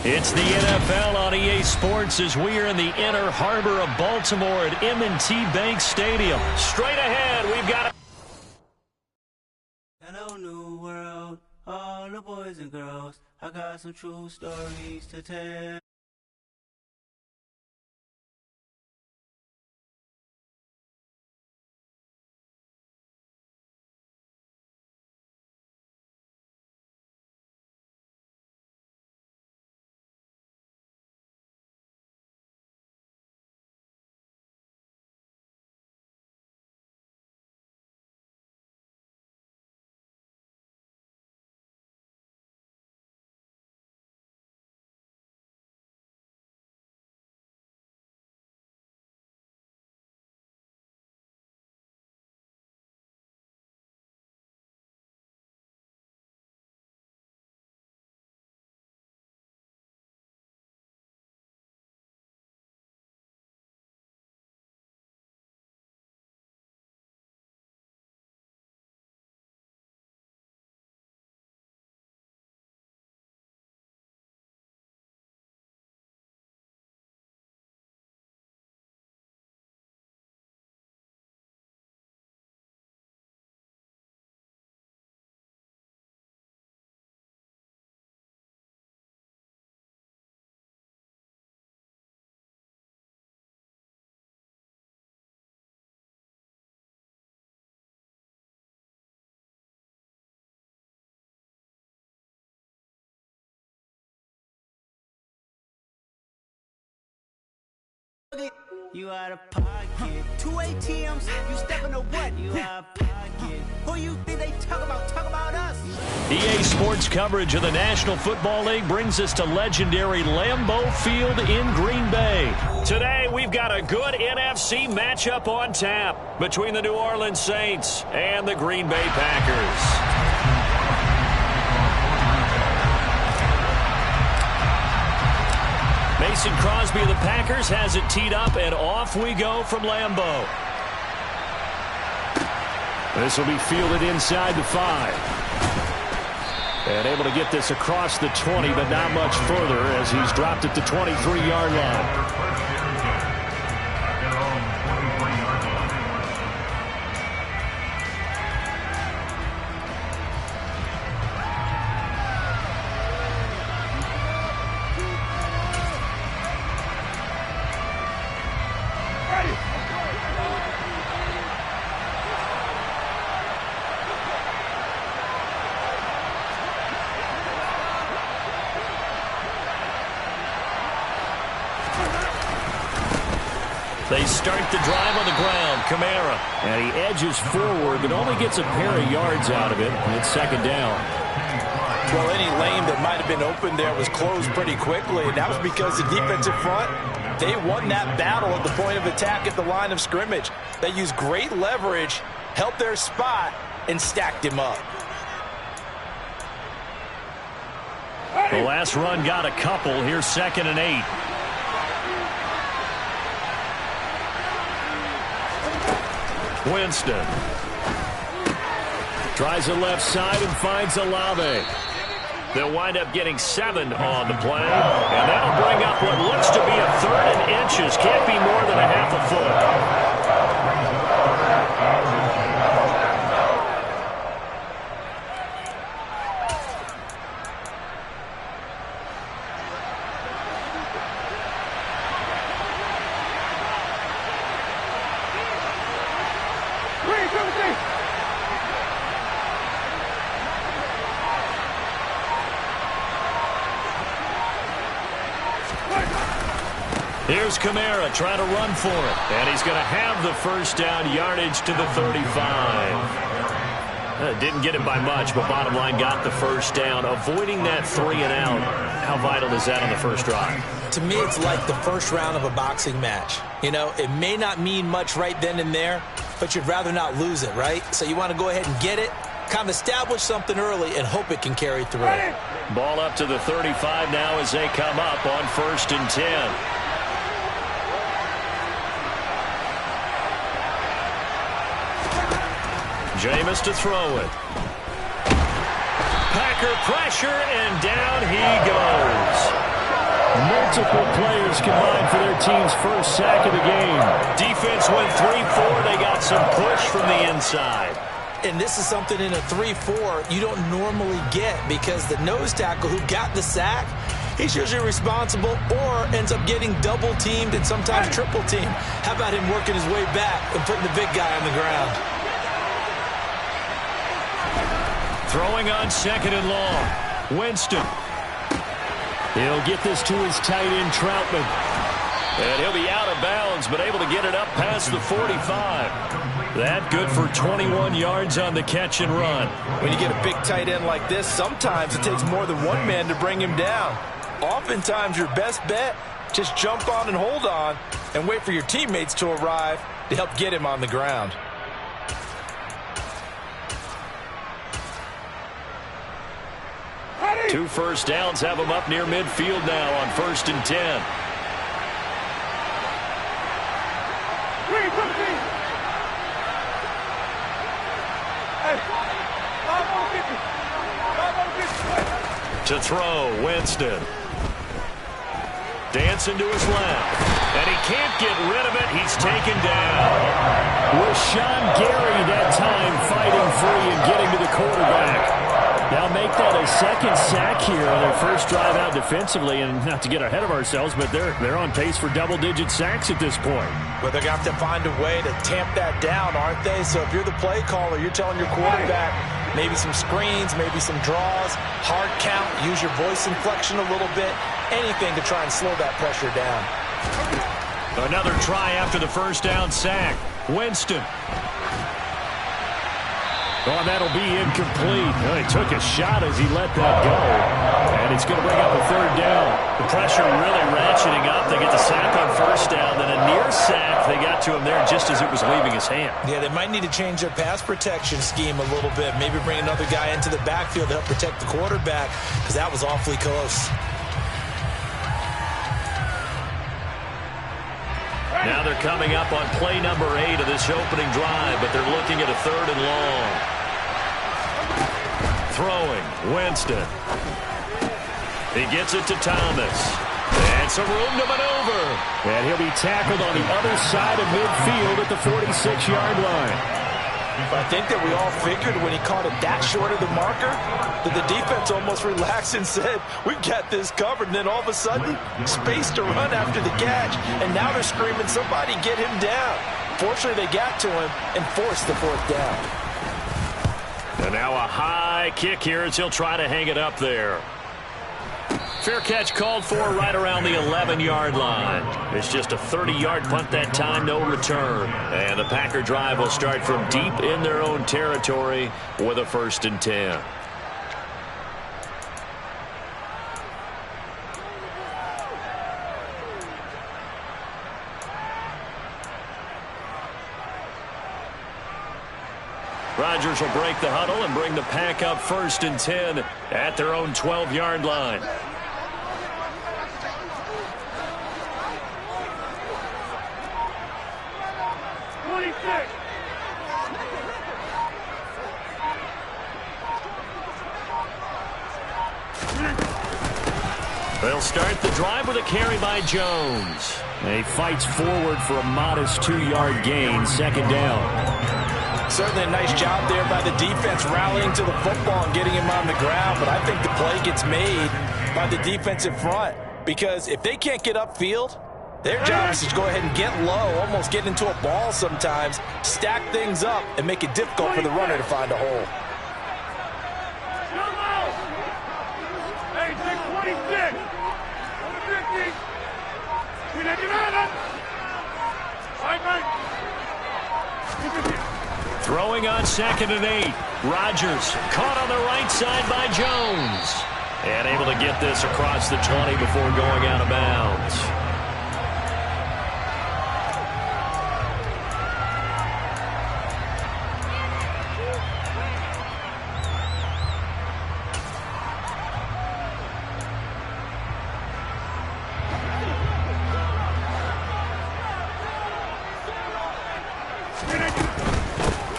It's the NFL on EA Sports as we are in the inner harbor of Baltimore at M&T Bank Stadium. Straight ahead, we've got Hello, new world, all the boys and girls. I got some true stories to tell. You out of pocket. 2 ATMs, you stepping to what? You out of pocket. Who you think they talk about? Talk about us. EA Sports coverage of the National Football League brings us to legendary Lambeau Field in Green Bay. Today, we've got a good NFC matchup on tap between the New Orleans Saints and the Green Bay Packers. Mason Crosby of the Packers has it teed up, and off we go from Lambeau. This will be fielded inside the 5. And able to get this across the 20, but not much further as he's dropped it to 23-yard line. They start the drive on the ground. Kamara. And he edges forward, but only gets a pair of yards out of it. And it's second down. Well, any lane that might have been open there was closed pretty quickly. And that was because the defensive front, they won that battle at the point of attack at the line of scrimmage. They used great leverage, held their spot, and stacked him up. The last run got a couple. Here's 2nd and 8. Winston tries the left side and finds Olave. They'll wind up getting 7 on the play, and that'll bring up what looks to be a 3rd and inches. Can't be more than a half a foot. Here's Kamara trying to run for it. And he's going to have the first down, yardage to the 35. Didn't get it by much, but bottom line got the first down. Avoiding that 3 and out. How vital is that on the first drive? To me, it's like the first round of a boxing match. You know, it may not mean much right then and there, but you'd rather not lose it, right? So you want to go ahead and get it, kind of establish something early, and hope it can carry through. Ball up to the 35 now as they come up on 1st and 10. Jameis to throw it. Packer pressure, and down he goes. Multiple players combined for their team's first sack of the game. Defense went 3-4. They got some push from the inside. And this is something in a 3-4 you don't normally get, because the nose tackle who got the sack, he's usually responsible or ends up getting double-teamed and sometimes triple-teamed. How about him working his way back and putting the big guy on the ground? Throwing on 2nd and long. Winston. He'll get this to his tight end, Troutman. And he'll be out of bounds, but able to get it up past the 45. That good for 21 yards on the catch and run. When you get a big tight end like this, sometimes it takes more than one man to bring him down. Oftentimes, your best bet, just jump on and hold on and wait for your teammates to arrive to help get him on the ground. Two first downs have them up near midfield now on 1st and 10. To throw, Winston. Dancing to his left. And he can't get rid of it. He's taken down. Rashawn Gary that time fighting free and getting to the quarterback. Now make that a 2nd sack here on their first drive out defensively. And not to get ahead of ourselves, but they're on pace for double-digit sacks at this point. But they're going to have to find a way to tamp that down, aren't they? So if you're the play caller, you're telling your quarterback maybe some screens, maybe some draws, hard count, use your voice inflection a little bit, anything to try and slow that pressure down. Another try after the first down sack. Winston. Oh, that'll be incomplete. Well, he took a shot as he let that go. And it's going to bring up a 3rd down. The pressure really ratcheting up. They get the sack on 1st down. Then a near sack. They got to him there just as it was leaving his hand. Yeah, they might need to change their pass protection scheme a little bit. Maybe bring another guy into the backfield to help protect the quarterback, because that was awfully close. Now they're coming up on play number 8 of this opening drive, but they're looking at a 3rd and long. Throwing, Winston. He gets it to Thomas. And some room to maneuver. And he'll be tackled on the other side of midfield at the 46-yard line. I think that we all figured when he caught it that short of the marker that the defense almost relaxed and said, we've got this covered. And then all of a sudden, space to run after the catch. And now they're screaming, somebody get him down. Fortunately, they got to him and forced the 4th down. And now a high kick here as he'll try to hang it up there. Fair catch called for right around the 11-yard line. It's just a 30-yard punt that time, no return. And the Packer drive will start from deep in their own territory with a 1st and 10. Rodgers will break the huddle and bring the Pack up 1st and 10 at their own 12-yard line. They'll start the drive with a carry by Jones. He fights forward for a modest 2-yard gain, 2nd down. Certainly a nice job there by the defense rallying to the football and getting him on the ground, but I think the play gets made by the defensive front, because if they can't get upfield, their job is to go ahead and get low, almost get into a ball sometimes, stack things up, and make it difficult for the runner to find a hole. Throwing on 2nd and 8. Rodgers caught on the right side by Jones. And able to get this across the 20 before going out of bounds.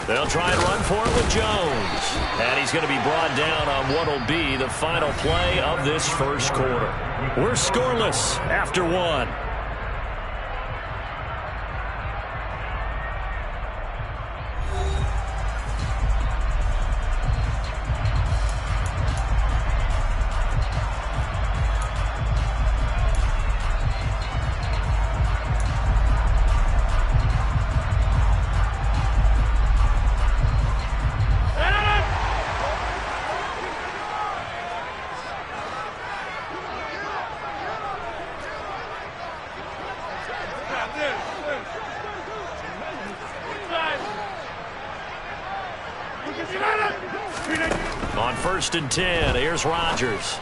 They'll try and run for it with Jones. And he's going to be brought down on what will be the final play of this first quarter. We're scoreless after one. On 1st and 10, here's Rodgers.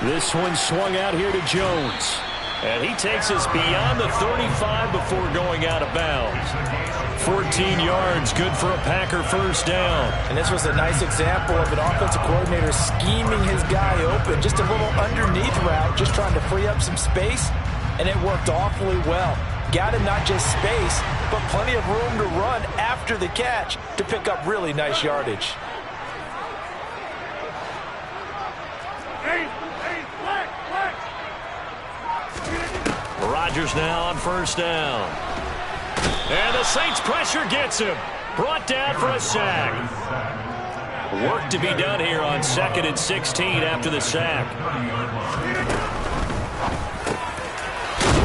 This one swung out here to Jones. And he takes us beyond the 35 before going out of bounds. 14 yards, good for a Packer first down. And this was a nice example of an offensive coordinator scheming his guy open. Just a little underneath route, just trying to free up some space. And it worked awfully well. Got him not just space, but plenty of room to run after the catch to pick up really nice yardage. Rodgers now on first down. And the Saints pressure gets him. Brought down for a sack. Work to be done here on 2nd and 16 after the sack.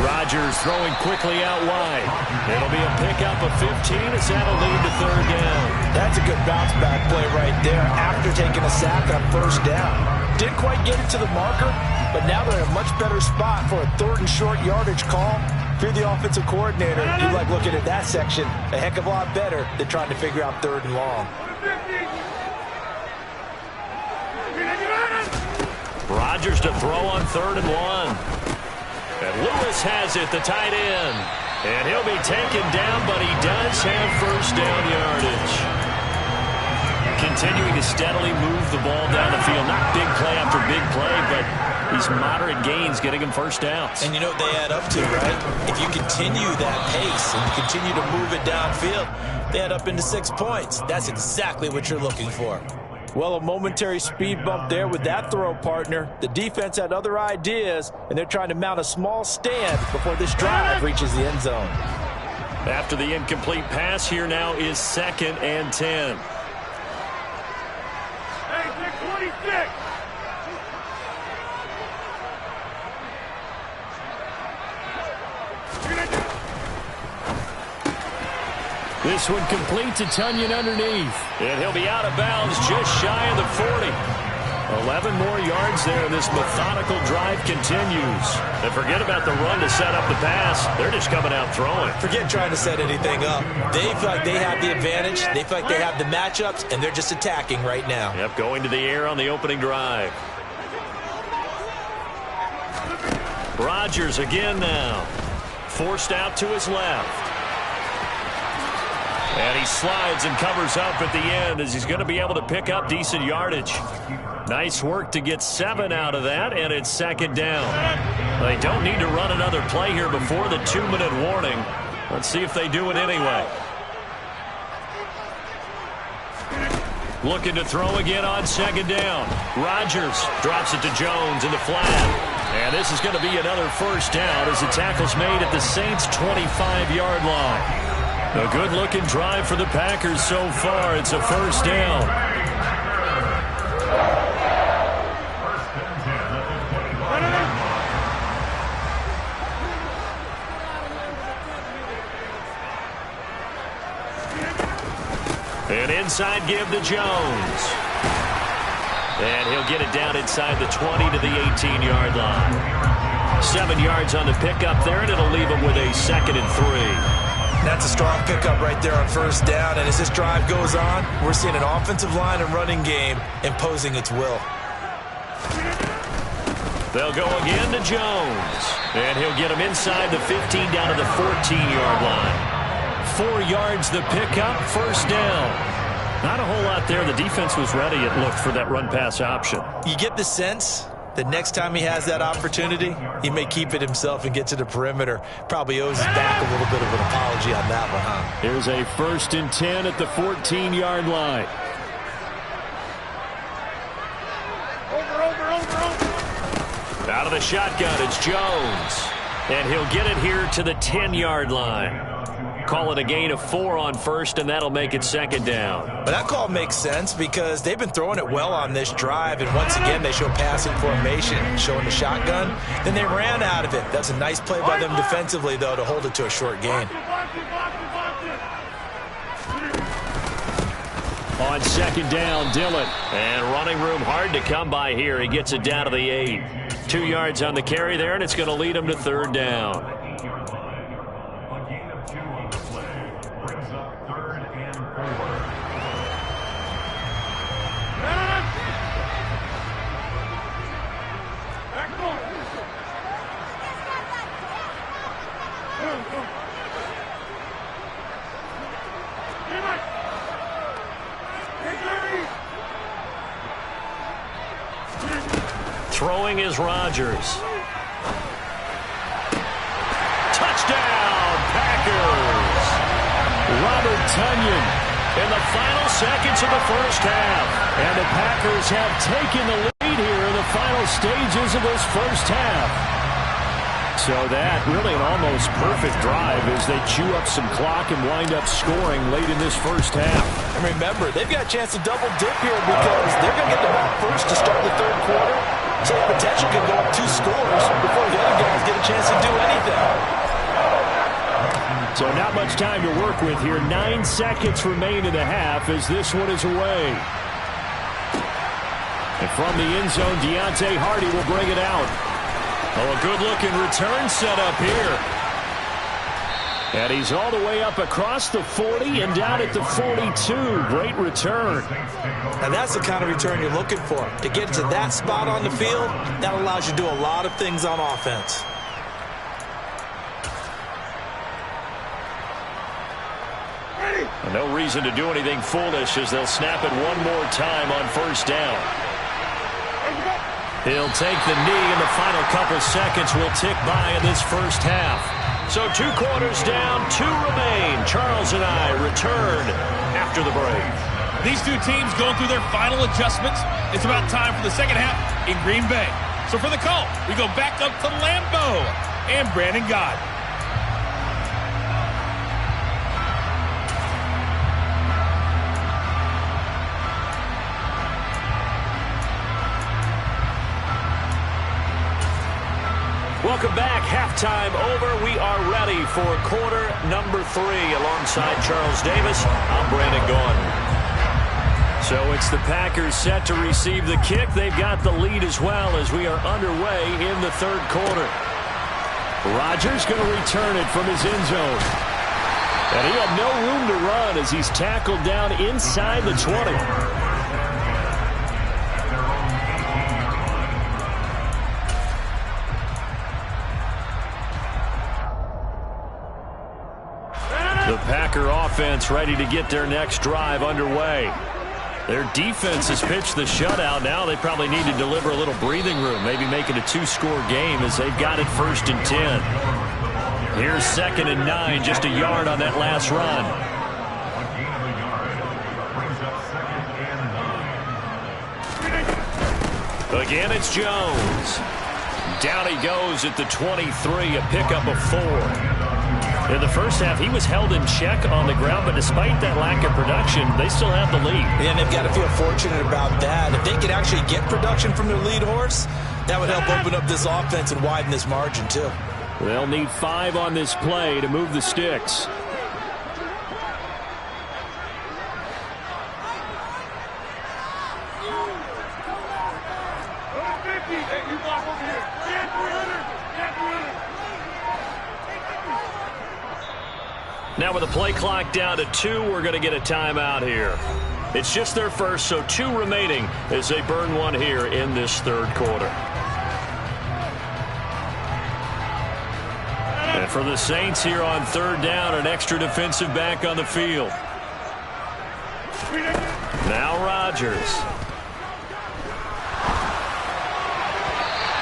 Rodgers throwing quickly out wide. It'll be a pickup of 15 as that'll lead to 3rd down. That's a good bounce back play right there after taking a sack on 1st down. Didn't quite get it to the marker, but now they're in a much better spot for a 3rd and short yardage call. If you're the offensive coordinator, you like looking at that section a heck of a lot better than trying to figure out 3rd and long. Rodgers to throw on 3rd and 1. And Lewis has it, the tight end. And he'll be taken down, but he does have first down yardage. Continuing to steadily move the ball down the field. Not big play after big play, but these moderate gains getting him first downs. And you know what they add up to, right? If you continue that pace and you continue to move it downfield, they add up into 6 points. That's exactly what you're looking for. Well, a momentary speed bump there with that throw, partner. The defense had other ideas, and they're trying to mount a small stand before this drive reaches the end zone. After the incomplete pass, here now is 2nd and 10. Hey, 26. This one complete to Tunyon underneath. And he'll be out of bounds just shy of the 40. 11 more yards there. This methodical drive continues. And forget about the run to set up the pass. They're just coming out throwing. Forget trying to set anything up. They feel like they have the advantage. They feel like they have the matchups, and they're just attacking right now. Yep, going to the air on the opening drive. Rodgers again now. Forced out to his left. And he slides and covers up at the end as he's going to be able to pick up decent yardage. Nice work to get 7 out of that, and it's 2nd down. They don't need to run another play here before the 2-minute warning. Let's see if they do it anyway. Looking to throw again on 2nd down. Rodgers drops it to Jones in the flat. And this is going to be another first down as the tackle's made at the Saints' 25-yard line. A good-looking drive for the Packers so far. It's a first down. An inside give to Jones. And he'll get it down inside the 20 to the 18-yard line. 7 yards on the pickup there, and it'll leave him with a 2nd and 3. That's a strong pickup right there on first down. And as this drive goes on, we're seeing an offensive line and running game imposing its will. They'll go again to Jones. And he'll get him inside the 15 down to the 14-yard line. 4 yards the pickup, first down. Not a whole lot there. The defense was ready, it looked, for that run-pass option. You get the sense that next time he has that opportunity, he may keep it himself and get to the perimeter. Probably owes his back a little bit of an apology on that one, huh? Here's a 1st and 10 at the 14-yard line. Out of the shotgun, it's Jones. And he'll get it here to the 10-yard line. Call it a gain of 4 on first, and that'll make it second down. But that call makes sense because they've been throwing it well on this drive, and once again they show passing formation, showing the shotgun. Then they ran out of it. That's a nice play by them defensively, though, to hold it to a short gain. On second down, Dillon. And running room hard to come by here. He gets it down to the 8. 2 yards on the carry there, and it's going to lead him to third down. A gain of 2 on the play brings up 3rd and 4. Throwing is Rodgers. Touchdown, Packers! Robert Tonyan in the final seconds of the first half. And the Packers have taken the lead here in the final stages of this first half. So that really an almost perfect drive as they chew up some clock and wind up scoring late in this first half. And remember, they've got a chance to double dip here because they're going to get the ball first to start the third quarter. So the potential could go up 2 scores before the other guys get a chance to do anything. So not much time to work with here. 9 seconds remain in the half as this one is away. And from the end zone, Deontay Hardy will bring it out. Oh, a good-looking return set up here. And he's all the way up across the 40 and down at the 42. Great return. And that's the kind of return you're looking for. To get to that spot on the field, that allows you to do a lot of things on offense. And no reason to do anything foolish as they'll snap it one more time on first down. He'll take the knee, and the final couple seconds will tick by in this first half. So 2 quarters down, 2 remain. Charles and I return after the break. These 2 teams going through their final adjustments. It's about time for the second half in Green Bay. So for the call, we go back up to Lambeau and Brandon Gaudin. Welcome back. Halftime over. We are ready for quarter number 3. Alongside Charles Davis, I'm Brandon Gaudin. So it's the Packers set to receive the kick. They've got the lead as well as we are underway in the third quarter. Rodgers going to return it from his end zone. And he had no room to run as he's tackled down inside the 20. The Packer offense ready to get their next drive underway. Their defense has pitched the shutout. Now they probably need to deliver a little breathing room, maybe make it a 2-score game as they've got it 1st and 10. Here's 2nd and 9, just a yard on that last run. Again, it's Jones. Down he goes at the 23, a pickup of 4. In the first half, he was held in check on the ground, but despite that lack of production, they still have the lead. And they've got to feel fortunate about that. If they could actually get production from their lead horse, that would help open up this offense and widen this margin, too. They'll need 5 on this play to move the sticks. Now with the play clock down to 2, we're going to get a timeout here. It's just their first, so 2 remaining as they burn one here in this third quarter. And for the Saints here on third down, an extra defensive back on the field. Now Rodgers.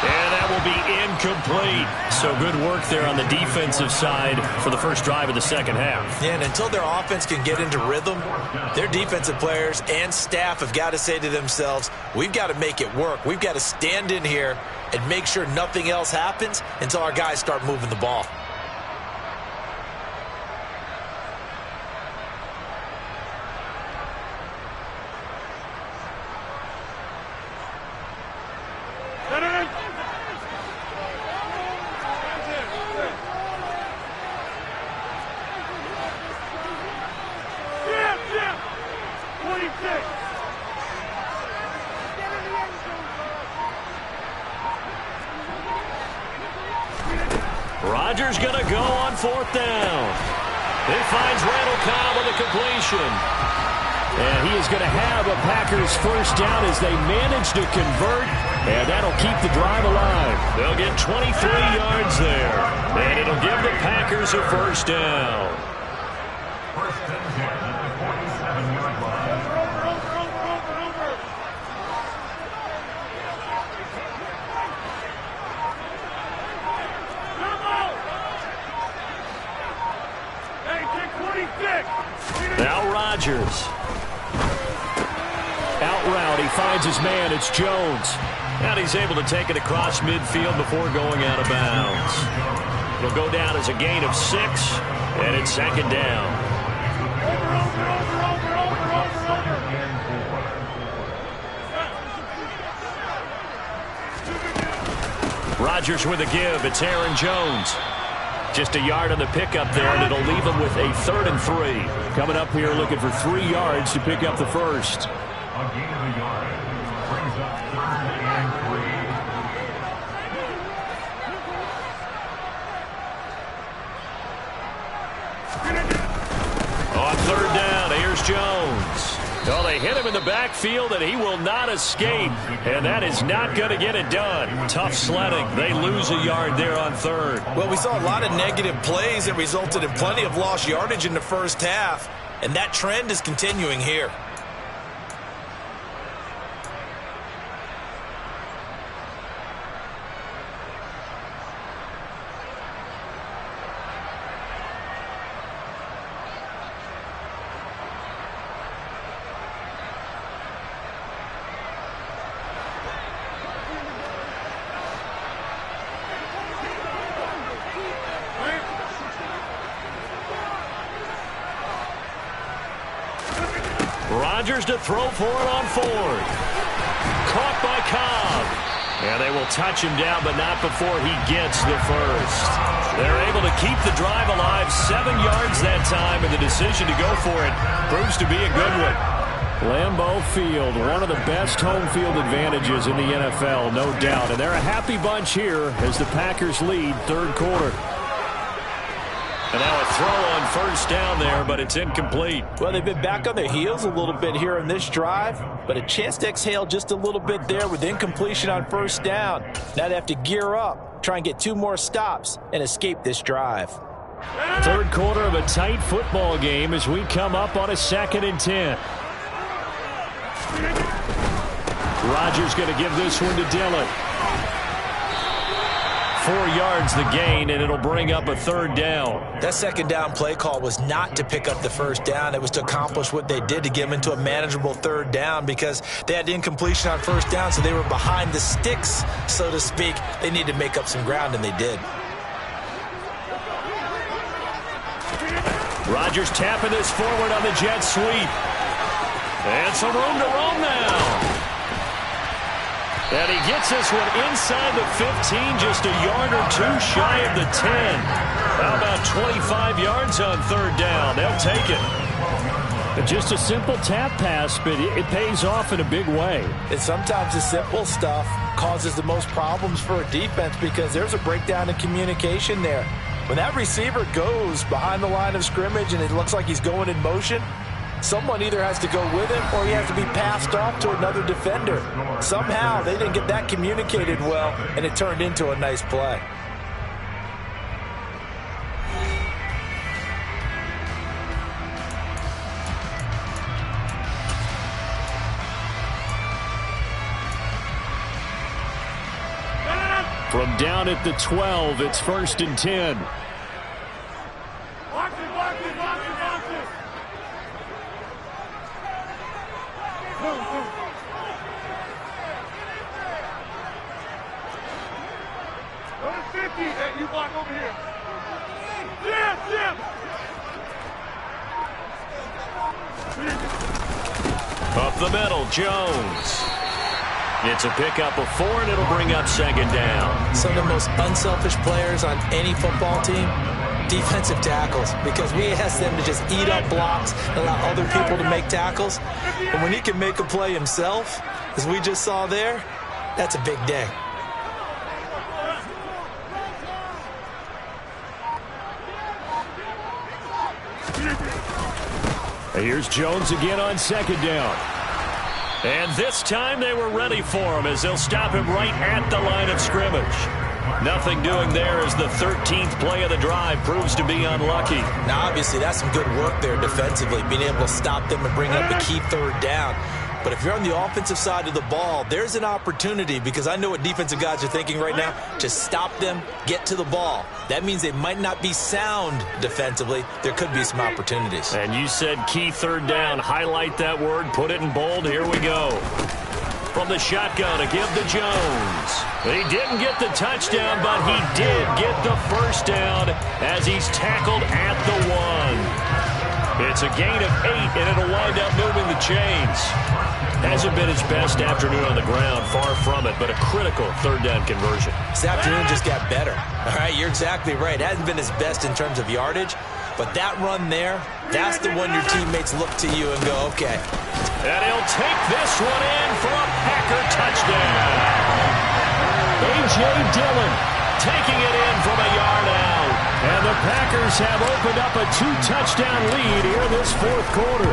And that will will be incomplete. So good work there on the defensive side for the first drive of the second half. Yeah, and until their offense can get into rhythm, their defensive players and staff have got to say to themselves, we've got to make it work. We've got to stand in here and make sure nothing else happens until our guys start moving the ball. Rodgers going to go on fourth down. He finds Randall Cobb with a completion. And he is going to have a Packers first down as they manage to convert, and that'll keep the drive alive. They'll get 23 yards there, and it'll give the Packers a first down. First and 10 at the 47-yard line. Now Rodgers. Out route, he finds his man. It's Jones. And he's able to take it across midfield before going out of bounds. It'll go down as a gain of 6, and it's second down. Rodgers with a give. It's Aaron Jones. Just a yard on the pickup there, and it'll leave him with a 3rd and 3. Coming up here looking for 3 yards to pick up the first. A gain of a yard brings up 3rd and 3. On 3rd down, here's Jones. Oh, they hit him in the backfield, and he will not escape. And that is not going to get it done. Tough sledding. They lose a yard there on 3rd. Well, we saw a lot of negative plays that resulted in plenty of lost yardage in the first half, and that trend is continuing here. Rodgers to throw for it on 4th. Caught by Cobb. And they will touch him down, but not before he gets the first. They're able to keep the drive alive, 7 yards that time, and the decision to go for it proves to be a good one. Lambeau Field, one of the best home field advantages in the NFL, no doubt. And they're a happy bunch here as the Packers lead 3rd quarter. And now a throw on 1st down there, but it's incomplete. Well, they've been back on their heels a little bit here in this drive, but a chance to exhale just a little bit there with incompletion on 1st down. Now they have to gear up, try and get 2 more stops, and escape this drive. 3rd quarter of a tight football game as we come up on a 2nd and 10. Rodgers going to give this one to Dillon. 4 yards the gain, and it'll bring up a 3rd down. That 2nd down play call was not to pick up the 1st down. It was to accomplish what they did to get them into a manageable 3rd down because they had incompletion on 1st down, so they were behind the sticks, so to speak. They needed to make up some ground, and they did. Rodgers tapping this forward on the jet sweep. And some room to roam now. And he gets this one inside the 15, just a yard or 2 shy of the 10. How about 25 yards on 3rd down? They'll take it. Just a simple tap pass, but it pays off in a big way. And sometimes the simple stuff causes the most problems for a defense because there's a breakdown in communication there. When that receiver goes behind the line of scrimmage and it looks like he's going in motion, someone either has to go with him or he has to be passed off to another defender. Somehow they didn't get that communicated well, and it turned into a nice play. From down at the 12, it's 1st and 10. Watch it, watch it, watch it, watch it. Number 50, hey, you block over here. Jim! Up the middle, Jones. It's a pickup of 4, and it'll bring up 2nd down. Some of the most unselfish players on any football team, defensive tackles, because we ask them to just eat up blocks and allow other people to make tackles. And when he can make a play himself, as we just saw there, that's a big day. Here's Jones again on 2nd down. And this time they were ready for him as they'll stop him right at the line of scrimmage. Nothing doing there as the 13th play of the drive proves to be unlucky. Now, obviously, that's some good work there defensively, being able to stop them and bring up a key 3rd down. But if you're on the offensive side of the ball, there's an opportunity, because I know what defensive guys are thinking right now. Just stop them, get to the ball. That means they might not be sound defensively. There could be some opportunities. And you said key 3rd down. Highlight that word, put it in bold. Here we go. From the shotgun to give to Jones. He didn't get the touchdown, but he did get the 1st down as he's tackled at the 1. It's a gain of 8, and it'll wind up moving the chains. Hasn't been his best afternoon on the ground, far from it, but a critical 3rd down conversion. This afternoon just got better. All right, you're exactly right. It hasn't been his best in terms of yardage, but that run there, that's the one your teammates look to you and go, okay. And he'll take this one in for a Packer touchdown. A.J. Dillon taking it in from a yard out. And the Packers have opened up a 2-touchdown lead here in this 4th quarter.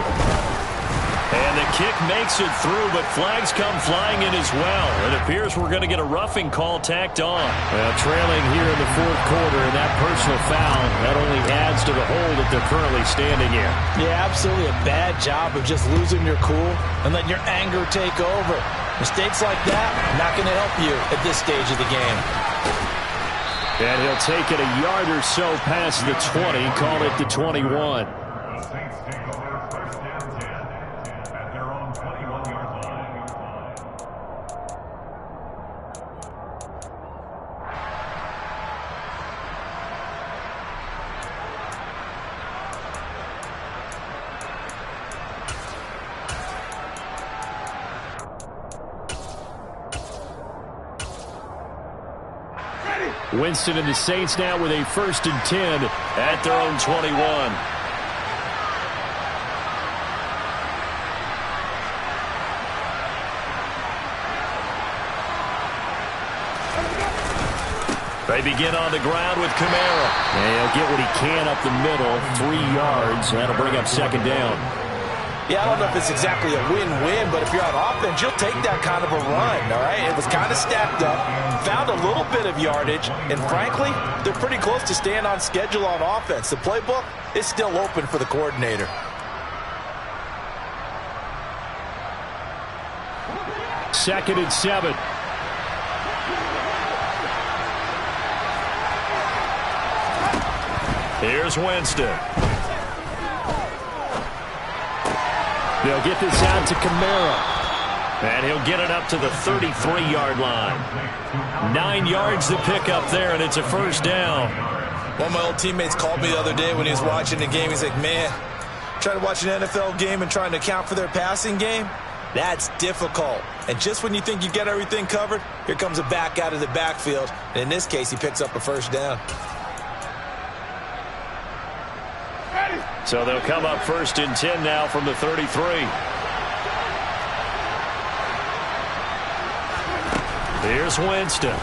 And the kick makes it through, but flags come flying in as well. It appears we're going to get a roughing call tacked on. Well, trailing here in the 4th quarter, and that personal foul, that only adds to the hole that they're currently standing in. Yeah, absolutely a bad job of just losing your cool and letting your anger take over. Mistakes like that, not going to help you at this stage of the game. And he'll take it a yard or so past the 20, call it the 21. The Saints take over 1st and 10 at their own 21-yard line. Winston and the Saints now with a 1st and 10 at their own 21. They begin on the ground with Kamara. And he'll get what he can up the middle, 3 yards. That'll bring up 2nd down. Yeah, I don't know if it's exactly a win-win, but if you're on offense, you'll take that kind of a run, all right? It was kind of stacked up, found a little bit of yardage, and frankly, they're pretty close to staying on schedule on offense. The playbook is still open for the coordinator. Second and 7. Here's Winston. They'll get this out to Kamara. And he'll get it up to the 33-yard line. 9 yards to pick up there, and it's a 1st down. One of my old teammates called me the other day when he was watching the game. He's like, man, trying to watch an NFL game and trying to account for their passing game, that's difficult. And just when you think you get everything covered, here comes a back out of the backfield. And in this case, he picks up a 1st down. So they'll come up 1st and 10 now from the 33. Here's Winston.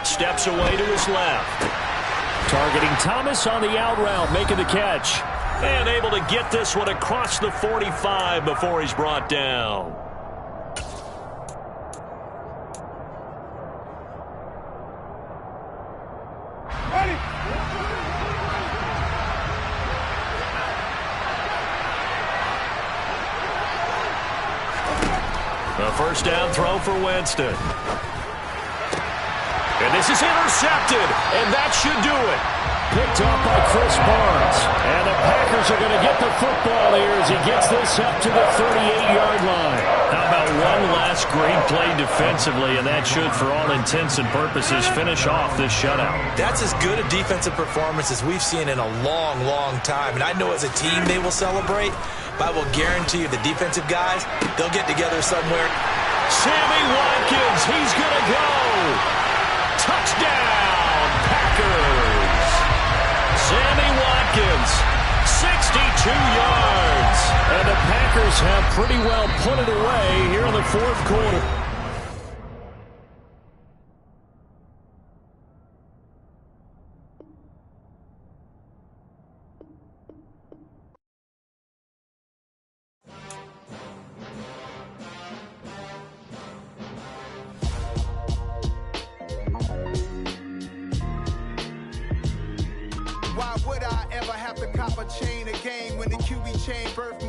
Steps away to his left. Targeting Thomas on the out route, making the catch. And able to get this one across the 45 before he's brought down. A 1st down throw for Winston. And this is intercepted, and that should do it. Picked off by Chris Barnes. And the Packers are going to get the football here as he gets this up to the 38-yard line. How about one last great play defensively, and that should, for all intents and purposes, finish off this shutout. That's as good a defensive performance as we've seen in a long, long time. And I know as a team they will celebrate, but I will guarantee you the defensive guys, they'll get together somewhere. Sammy Watkins, he's going to go. Touchdown, Packers. Sammy Watkins, 62 yards. And the Packers have pretty well put it away here in the fourth quarter. Why would I ever have to cop a chain again when the QB chain birthed